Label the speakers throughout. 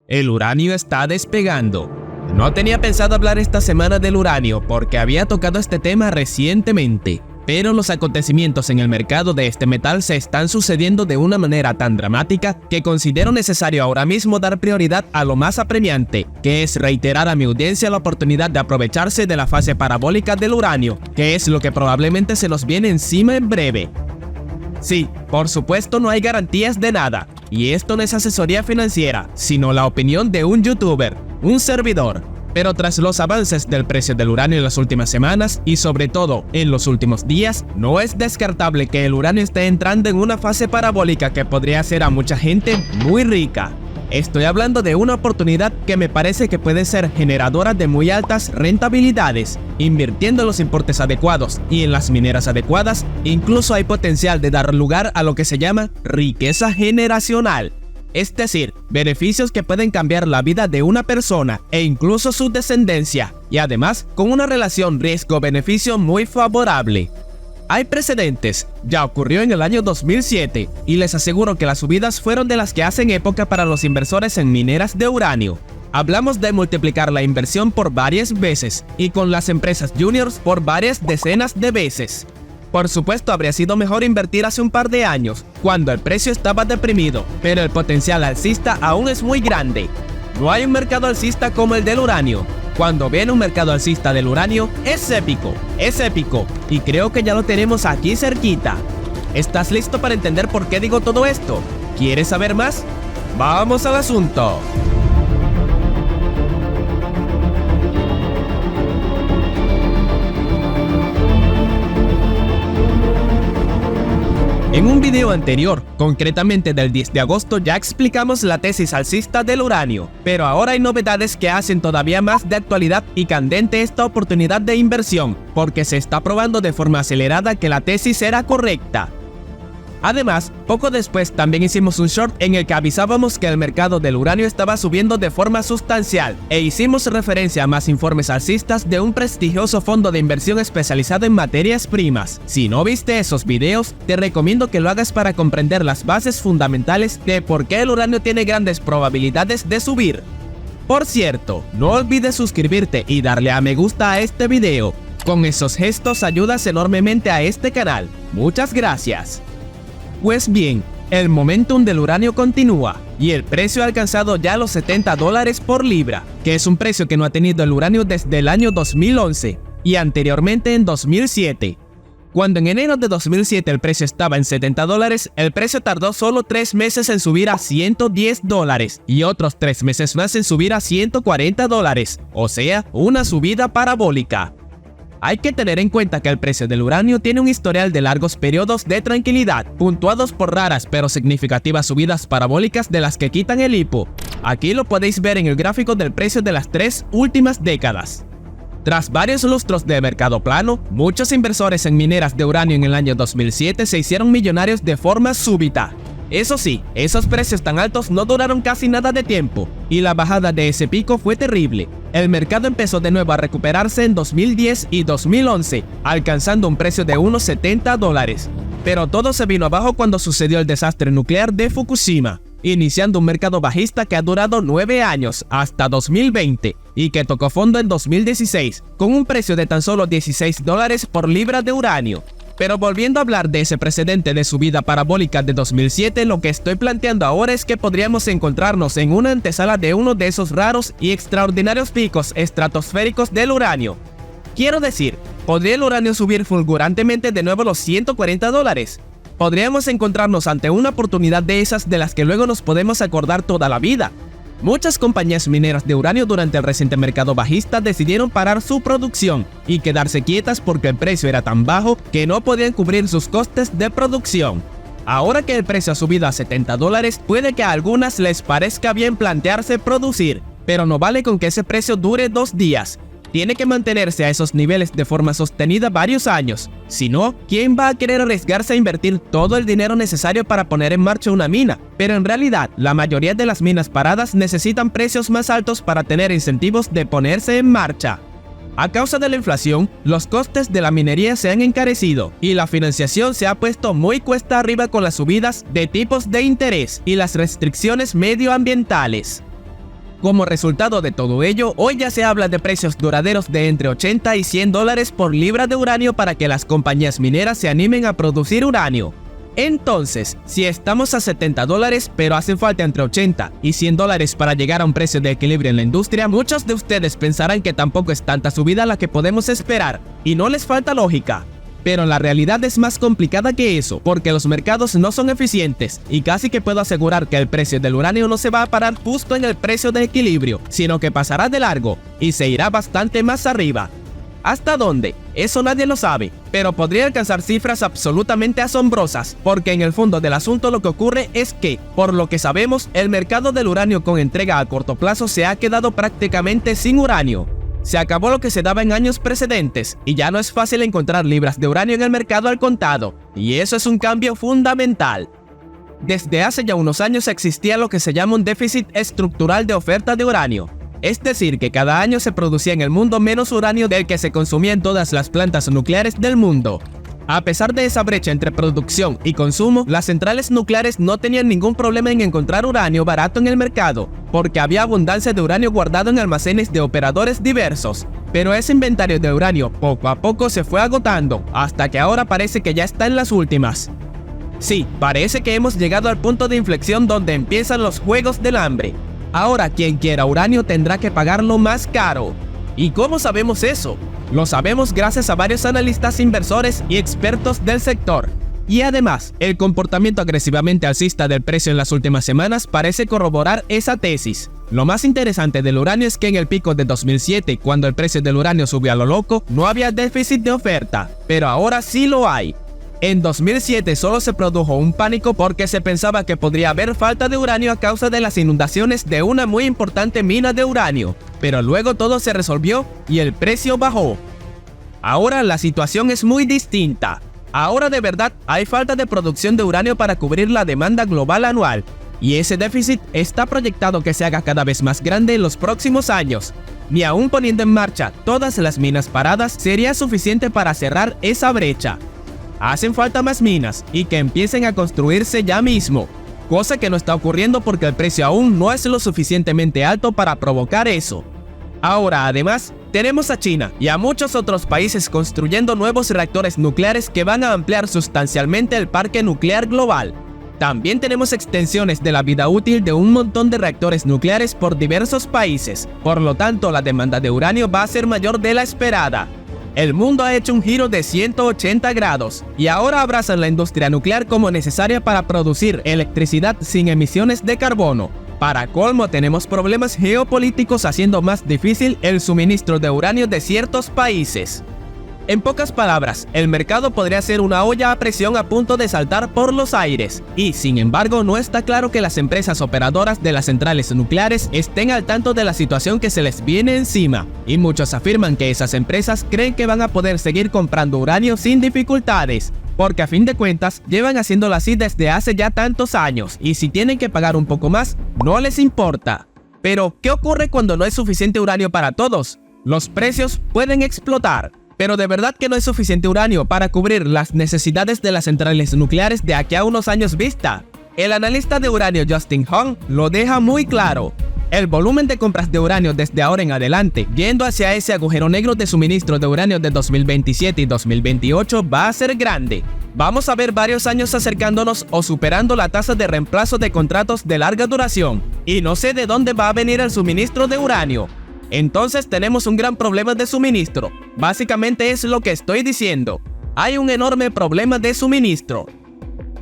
Speaker 1: El uranio está despegando. No tenía pensado hablar esta semana del uranio porque había tocado este tema recientemente, pero los acontecimientos en el mercado de este metal se están sucediendo de una manera tan dramática que considero necesario ahora mismo dar prioridad a lo más apremiante, que es reiterar a mi audiencia la oportunidad de aprovecharse de la fase parabólica del uranio, que es lo que probablemente se nos viene encima en breve. Sí, por supuesto no hay garantías de nada, y esto no es asesoría financiera, sino la opinión de un youtuber, un servidor. Pero tras los avances del precio del uranio en las últimas semanas, y sobre todo en los últimos días, no es descartable que el uranio esté entrando en una fase parabólica que podría hacer a mucha gente muy rica. Estoy hablando de una oportunidad que me parece que puede ser generadora de muy altas rentabilidades. Invirtiendo en los importes adecuados y en las mineras adecuadas, incluso hay potencial de dar lugar a lo que se llama riqueza generacional. Es decir, beneficios que pueden cambiar la vida de una persona e incluso su descendencia, y además con una relación riesgo-beneficio muy favorable. Hay precedentes, ya ocurrió en el año 2007, y les aseguro que las subidas fueron de las que hacen época para los inversores en mineras de uranio. Hablamos de multiplicar la inversión por varias veces, y con las empresas juniors por varias decenas de veces. Por supuesto, habría sido mejor invertir hace un par de años, cuando el precio estaba deprimido, pero el potencial alcista aún es muy grande. No hay un mercado alcista como el del uranio. Cuando viene un mercado alcista del uranio, es épico, y creo que ya lo tenemos aquí cerquita. ¿Estás listo para entender por qué digo todo esto? ¿Quieres saber más? ¡Vamos al asunto! En un video anterior, concretamente del 10 de agosto, ya explicamos la tesis alcista del uranio, pero ahora hay novedades que hacen todavía más de actualidad y candente esta oportunidad de inversión, porque se está probando de forma acelerada que la tesis era correcta. Además, poco después también hicimos un short en el que avisábamos que el mercado del uranio estaba subiendo de forma sustancial, e hicimos referencia a más informes alcistas de un prestigioso fondo de inversión especializado en materias primas. Si no viste esos videos, te recomiendo que lo hagas para comprender las bases fundamentales de por qué el uranio tiene grandes probabilidades de subir. Por cierto, no olvides suscribirte y darle a me gusta a este video. Con esos gestos ayudas enormemente a este canal. Muchas gracias. Pues bien, el momentum del uranio continúa, y el precio ha alcanzado ya los $70 por libra, que es un precio que no ha tenido el uranio desde el año 2011, y anteriormente en 2007. Cuando en enero de 2007 el precio estaba en $70, el precio tardó solo 3 meses en subir a $110, y otros 3 meses más en subir a $140, o sea, una subida parabólica. Hay que tener en cuenta que el precio del uranio tiene un historial de largos periodos de tranquilidad, puntuados por raras pero significativas subidas parabólicas de las que quitan el hipo. Aquí lo podéis ver en el gráfico del precio de las 3 últimas décadas. Tras varios lustros de mercado plano, muchos inversores en mineras de uranio en el año 2007 se hicieron millonarios de forma súbita. Eso sí, esos precios tan altos no duraron casi nada de tiempo, y la bajada de ese pico fue terrible. El mercado empezó de nuevo a recuperarse en 2010 y 2011, alcanzando un precio de unos $70. Pero todo se vino abajo cuando sucedió el desastre nuclear de Fukushima, iniciando un mercado bajista que ha durado 9 años, hasta 2020, y que tocó fondo en 2016, con un precio de tan solo $16 por libra de uranio. Pero volviendo a hablar de ese precedente de subida parabólica de 2007, lo que estoy planteando ahora es que podríamos encontrarnos en una antesala de uno de esos raros y extraordinarios picos estratosféricos del uranio. Quiero decir, ¿podría el uranio subir fulgurantemente de nuevo los $140? Podríamos encontrarnos ante una oportunidad de esas de las que luego nos podemos acordar toda la vida. Muchas compañías mineras de uranio durante el reciente mercado bajista decidieron parar su producción y quedarse quietas porque el precio era tan bajo que no podían cubrir sus costes de producción. Ahora que el precio ha subido a $70, puede que a algunas les parezca bien plantearse producir, pero no vale con que ese precio dure 2 días. Tiene que mantenerse a esos niveles de forma sostenida varios años. Si no, ¿quién va a querer arriesgarse a invertir todo el dinero necesario para poner en marcha una mina? Pero en realidad, la mayoría de las minas paradas necesitan precios más altos para tener incentivos de ponerse en marcha. A causa de la inflación, los costes de la minería se han encarecido y la financiación se ha puesto muy cuesta arriba con las subidas de tipos de interés y las restricciones medioambientales. Como resultado de todo ello, hoy ya se habla de precios duraderos de entre 80 y 100 dólares por libra de uranio para que las compañías mineras se animen a producir uranio. Entonces, si estamos a 70 dólares, pero hacen falta entre 80 y 100 dólares para llegar a un precio de equilibrio en la industria, muchos de ustedes pensarán que tampoco es tanta subida la que podemos esperar, y no les falta lógica. Pero la realidad es más complicada que eso, porque los mercados no son eficientes, y casi que puedo asegurar que el precio del uranio no se va a parar justo en el precio de equilibrio, sino que pasará de largo, y se irá bastante más arriba. ¿Hasta dónde? Eso nadie lo sabe, pero podría alcanzar cifras absolutamente asombrosas, porque en el fondo del asunto lo que ocurre es que, por lo que sabemos, el mercado del uranio con entrega a corto plazo se ha quedado prácticamente sin uranio. Se acabó lo que se daba en años precedentes, y ya no es fácil encontrar libras de uranio en el mercado al contado, y eso es un cambio fundamental. Desde hace ya unos años existía lo que se llama un déficit estructural de oferta de uranio. Es decir, que cada año se producía en el mundo menos uranio del que se consumía en todas las plantas nucleares del mundo. A pesar de esa brecha entre producción y consumo, las centrales nucleares no tenían ningún problema en encontrar uranio barato en el mercado, porque había abundancia de uranio guardado en almacenes de operadores diversos. Pero ese inventario de uranio poco a poco se fue agotando, hasta que ahora parece que ya está en las últimas. Sí, parece que hemos llegado al punto de inflexión donde empiezan los juegos del hambre. Ahora quien quiera uranio tendrá que pagarlo más caro. ¿Y cómo sabemos eso? Lo sabemos gracias a varios analistas inversores y expertos del sector. Y además, el comportamiento agresivamente alcista del precio en las últimas semanas parece corroborar esa tesis. Lo más interesante del uranio es que en el pico de 2007, cuando el precio del uranio subió a lo loco, no había déficit de oferta, pero ahora sí lo hay. En 2007 solo se produjo un pánico porque se pensaba que podría haber falta de uranio a causa de las inundaciones de una muy importante mina de uranio, pero luego todo se resolvió y el precio bajó. Ahora la situación es muy distinta. Ahora de verdad hay falta de producción de uranio para cubrir la demanda global anual, y ese déficit está proyectado que se haga cada vez más grande en los próximos años. Ni aún poniendo en marcha todas las minas paradas sería suficiente para cerrar esa brecha. Hacen falta más minas y que empiecen a construirse ya mismo, cosa que no está ocurriendo porque el precio aún no es lo suficientemente alto para provocar eso. Ahora, además, tenemos a China y a muchos otros países construyendo nuevos reactores nucleares que van a ampliar sustancialmente el parque nuclear global. También tenemos extensiones de la vida útil de un montón de reactores nucleares por diversos países, por lo tanto la demanda de uranio va a ser mayor de la esperada. El mundo ha hecho un giro de 180 grados y ahora abrazan la industria nuclear como necesaria para producir electricidad sin emisiones de carbono. Para colmo, tenemos problemas geopolíticos haciendo más difícil el suministro de uranio de ciertos países. En pocas palabras, el mercado podría ser una olla a presión a punto de saltar por los aires, y sin embargo no está claro que las empresas operadoras de las centrales nucleares estén al tanto de la situación que se les viene encima, y muchos afirman que esas empresas creen que van a poder seguir comprando uranio sin dificultades, porque a fin de cuentas llevan haciéndolo así desde hace ya tantos años, y si tienen que pagar un poco más, no les importa. Pero, ¿qué ocurre cuando no hay suficiente uranio para todos? Los precios pueden explotar. Pero de verdad que no hay suficiente uranio para cubrir las necesidades de las centrales nucleares de aquí a unos años vista. El analista de uranio Justin Hong lo deja muy claro. El volumen de compras de uranio desde ahora en adelante, yendo hacia ese agujero negro de suministro de uranio de 2027 y 2028 va a ser grande. Vamos a ver varios años acercándonos o superando la tasa de reemplazo de contratos de larga duración. Y no sé de dónde va a venir el suministro de uranio. Entonces tenemos un gran problema de suministro. Básicamente es lo que estoy diciendo. Hay un enorme problema de suministro.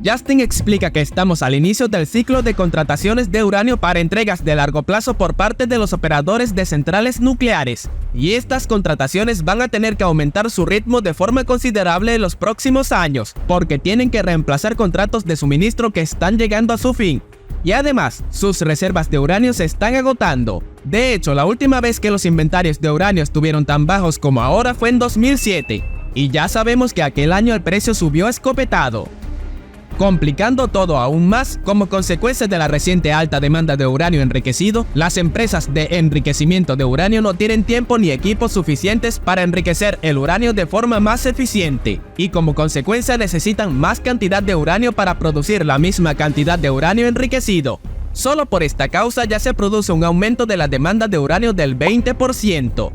Speaker 1: Justin explica que estamos al inicio del ciclo de contrataciones de uranio para entregas de largo plazo por parte de los operadores de centrales nucleares, y estas contrataciones van a tener que aumentar su ritmo de forma considerable en los próximos años, porque tienen que reemplazar contratos de suministro que están llegando a su fin. Y además, sus reservas de uranio se están agotando. De hecho, la última vez que los inventarios de uranio estuvieron tan bajos como ahora fue en 2007, y ya sabemos que aquel año el precio subió escopetado. Complicando todo aún más, como consecuencia de la reciente alta demanda de uranio enriquecido, las empresas de enriquecimiento de uranio no tienen tiempo ni equipos suficientes para enriquecer el uranio de forma más eficiente, y como consecuencia necesitan más cantidad de uranio para producir la misma cantidad de uranio enriquecido. Solo por esta causa ya se produce un aumento de la demanda de uranio del 20%.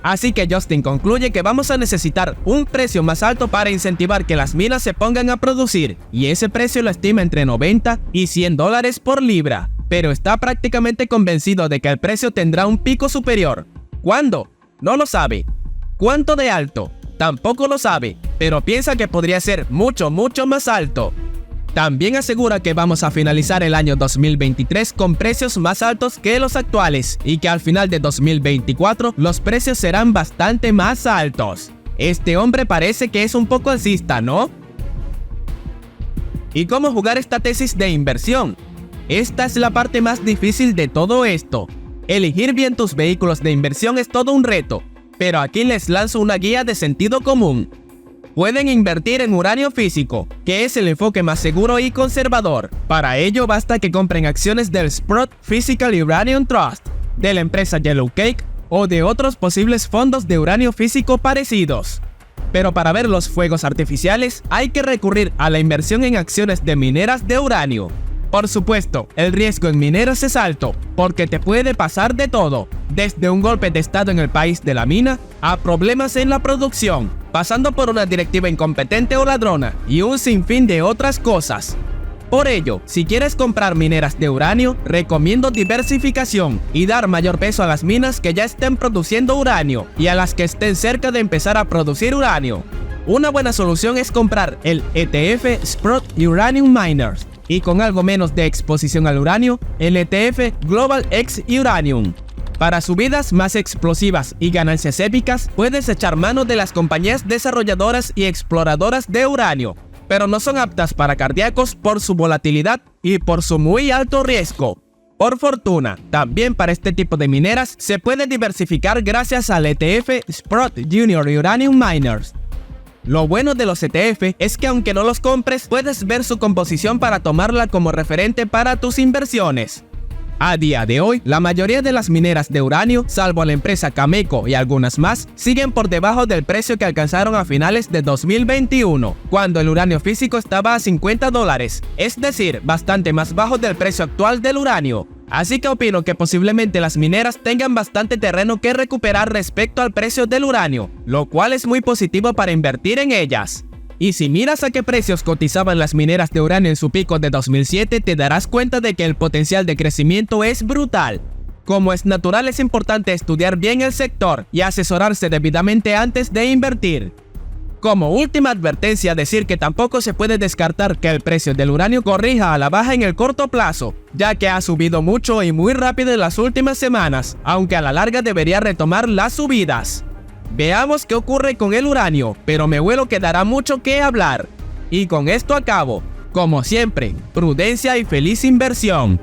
Speaker 1: Así que Justin concluye que vamos a necesitar un precio más alto para incentivar que las minas se pongan a producir, y ese precio lo estima entre 90 y 100 dólares por libra, pero está prácticamente convencido de que el precio tendrá un pico superior. ¿Cuándo? No lo sabe. ¿Cuánto de alto? Tampoco lo sabe, pero piensa que podría ser mucho más alto. También asegura que vamos a finalizar el año 2023 con precios más altos que los actuales y que al final de 2024 los precios serán bastante más altos. Este hombre parece que es un poco alcista, ¿no? ¿Y cómo jugar esta tesis de inversión? Esta es la parte más difícil de todo esto. Elegir bien tus vehículos de inversión es todo un reto, pero aquí les lanzo una guía de sentido común. Pueden invertir en uranio físico, que es el enfoque más seguro y conservador. Para ello basta que compren acciones del Sprott Physical Uranium Trust, de la empresa Yellowcake o de otros posibles fondos de uranio físico parecidos. Pero para ver los fuegos artificiales hay que recurrir a la inversión en acciones de mineras de uranio. Por supuesto, el riesgo en mineras es alto, porque te puede pasar de todo, desde un golpe de estado en el país de la mina, a problemas en la producción, pasando por una directiva incompetente o ladrona, y un sinfín de otras cosas. Por ello, si quieres comprar mineras de uranio, recomiendo diversificación y dar mayor peso a las minas que ya estén produciendo uranio, y a las que estén cerca de empezar a producir uranio. Una buena solución es comprar el ETF Sprott Uranium Miners, y con algo menos de exposición al uranio, el ETF Global X Uranium. Para subidas más explosivas y ganancias épicas, puedes echar mano de las compañías desarrolladoras y exploradoras de uranio, pero no son aptas para cardíacos por su volatilidad y por su muy alto riesgo. Por fortuna, también para este tipo de mineras se puede diversificar gracias al ETF Sprott Junior Uranium Miners. Lo bueno de los ETF es que aunque no los compres, puedes ver su composición para tomarla como referente para tus inversiones. A día de hoy, la mayoría de las mineras de uranio, salvo la empresa Cameco y algunas más, siguen por debajo del precio que alcanzaron a finales de 2021, cuando el uranio físico estaba a 50 dólares, es decir, bastante más bajo del precio actual del uranio. Así que opino que posiblemente las mineras tengan bastante terreno que recuperar respecto al precio del uranio, lo cual es muy positivo para invertir en ellas. Y si miras a qué precios cotizaban las mineras de uranio en su pico de 2007, te darás cuenta de que el potencial de crecimiento es brutal. Como es natural, es importante estudiar bien el sector y asesorarse debidamente antes de invertir. Como última advertencia, decir que tampoco se puede descartar que el precio del uranio corrija a la baja en el corto plazo, ya que ha subido mucho y muy rápido en las últimas semanas, aunque a la larga debería retomar las subidas. Veamos qué ocurre con el uranio, pero me huelo que dará mucho que hablar. Y con esto acabo. Como siempre, prudencia y feliz inversión.